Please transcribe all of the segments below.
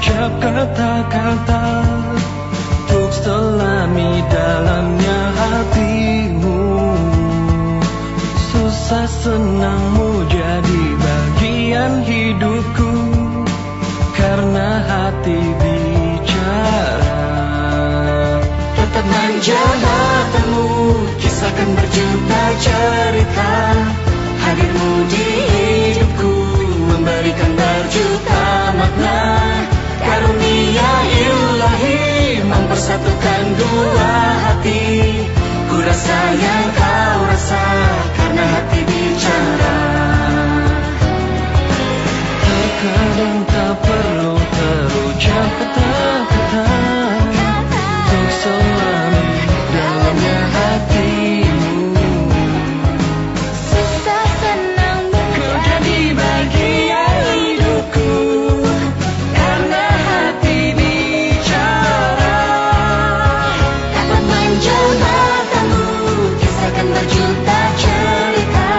berucap kata-kata untuk selami dalamnya hatimu. Susah senangmu jadi bagian hidupku, karena hati bicara. Tetap manja matamu, kisahkan berjuta cerita. Hadirmu di hidupku, memberikan berjuta makna. Karunia ilahi mempersatukan dua hati. Ku rasa yang kau rasa, karena hati bicara. Terkadang tak perlu terucap kata-kata untuk selami dalamnya hatimu. Susah senangmu Kau jadi bagian hidupku, karena hati bicara. dapat manja matamu, kisahkan berjuta cerita.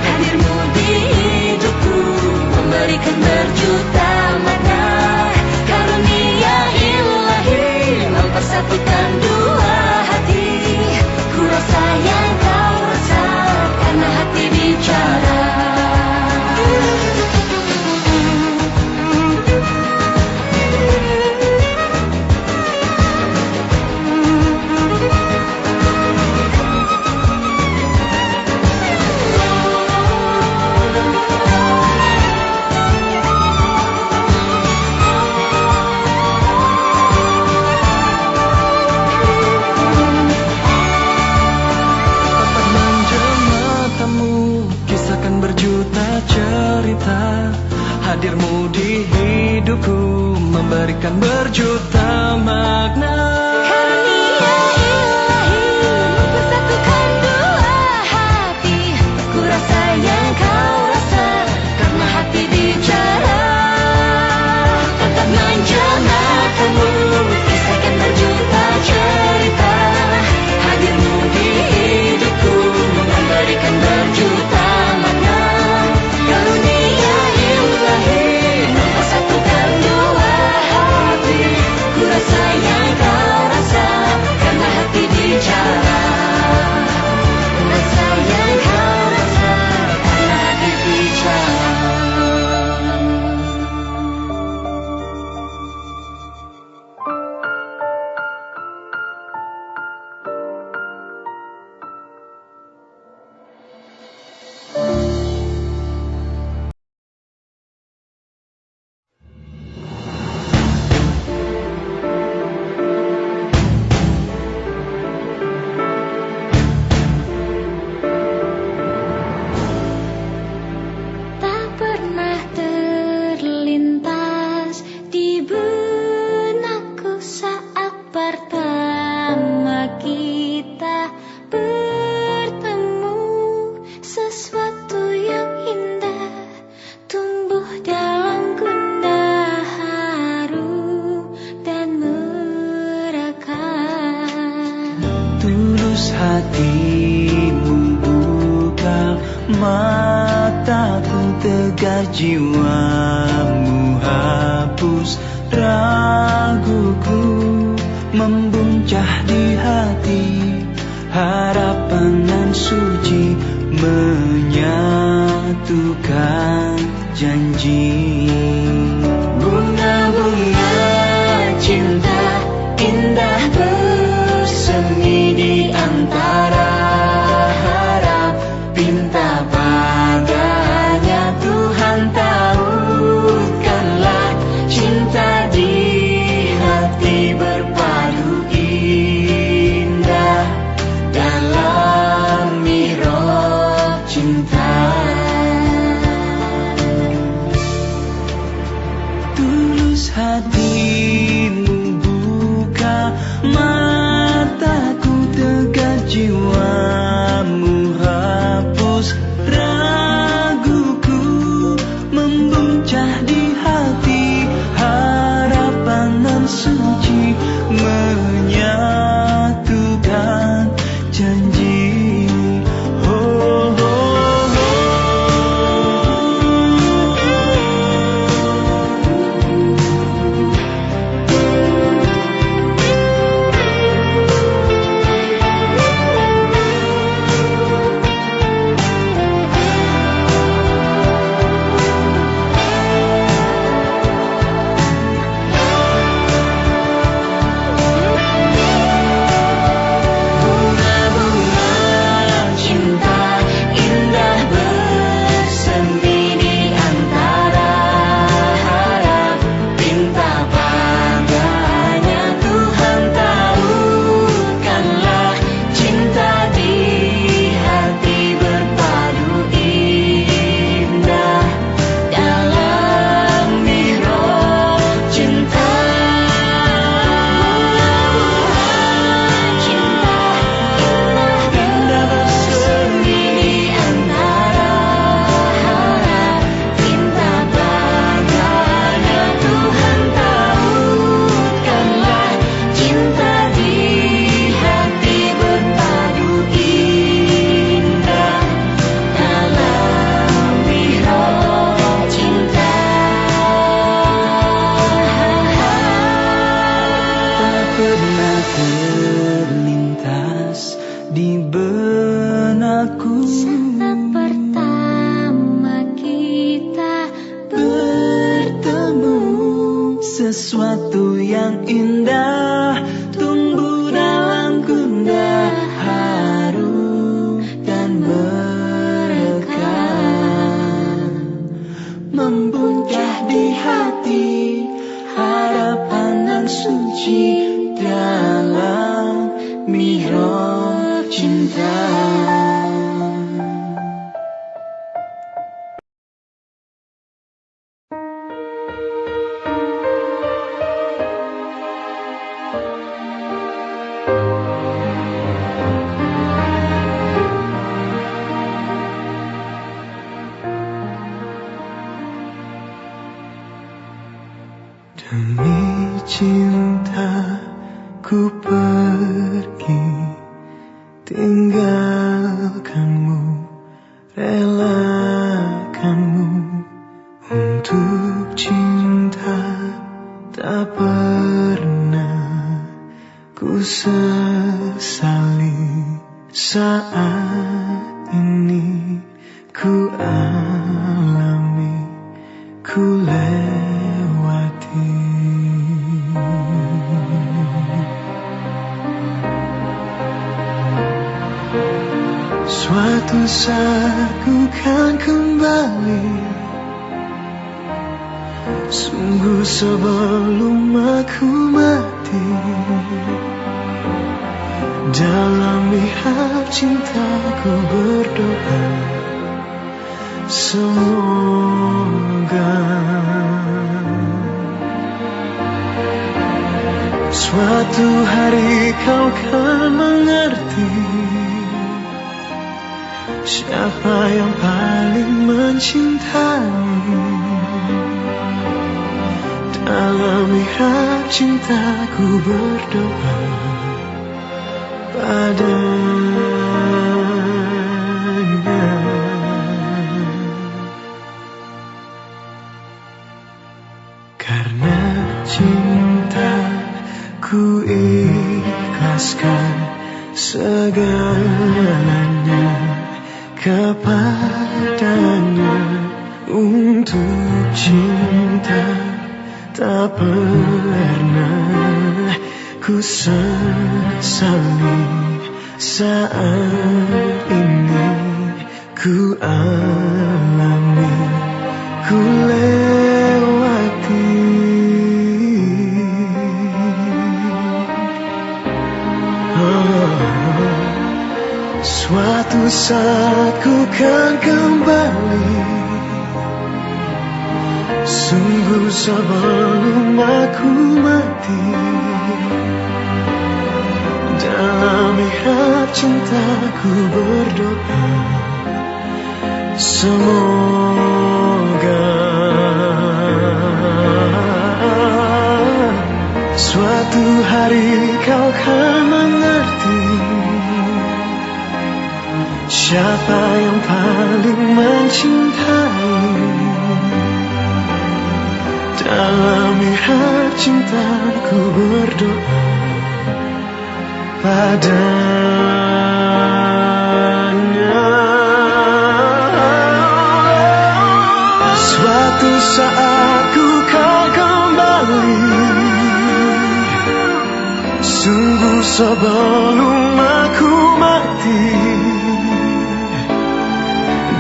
Hadirmu di hidupku, memberikan berjuta makna. Karunia ilahi mempersatukan dua hati. Ku rasa yang kau rasa, karena hati bicara. Tetap manja matamu, kisahkan berjuta cerita. Hadirmu di hidupku, memberikan berjuta makna. Karunia ilahi mempersatukan dua hati. Ku rasa yang kau rasa, karena hati bicara. Tetap manja matamu, kisahkan berjuta cerita. Hadirmu di hidupku, memberikan berjuta makna. Karunia ilahi mempersatukan dua hati. Ku rasa yang kau rasa, karena hati bicara. Ku rasa yang kau rasa, karena hati bicara. Tak pernah terlintas di benakku saat pertama kita bertemu. Sesuatu yang indah tumbuh dalam gundah haru dan merekah. Tulus hatimu buka mataku, tegar jiwamu hapus raguku. Membuncah di hati harapan nan suci, menyatukan janji. Bunga-bunga cinta indah bersemi di antara harap. Pinta padanya Tuhan tautkanlah, cinta di hati berpadu indah dalam mihrab cinta. benakku. Saat pertama kita bertemu, Sesuatu yang indah tumbuh dalam gundah, harum dan berkah, membuncah di hati harapan nan suci dalam mihrab cinta. Demi cinta ku pergi, tinggalkanmu, relakanmu. Untuk cinta tak pernah ku sesali. Saat ini ku alami, ku lewati. Suatu saat ku kan kembali, sungguh sebelum aku mati. Dalam mihrab cintaku berdoa, semoga suatu hari kau kan mengerti siapa yang paling mencintai. Dalam mihrab cintaku berdoa padanya. Karena cinta ku ikhlaskan segalanya kepadanya. Untuk cinta tak pernah ku sesali. Saat ini ku alami, ku lewati. Suatu saat ku kan kembali, sungguh sebelum aku mati. Dalam mihrab cintaku berdoa, semoga suatu hari kau kan mengerti siapa yang paling mencintai. Dalam mihrab cintaku berdoa padanya. Suatu saat ku kan kembali, sungguh sebelum aku mati.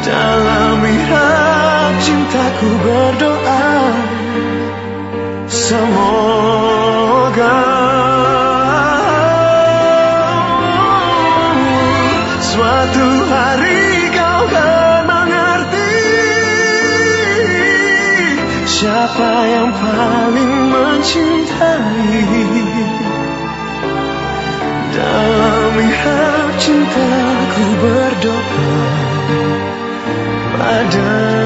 Dalam mihrab cintaku berdoa, semoga suatu hari kau kan mengerti siapa yang paling mencintai. Dalam mihrab cintaku berdoa padanya.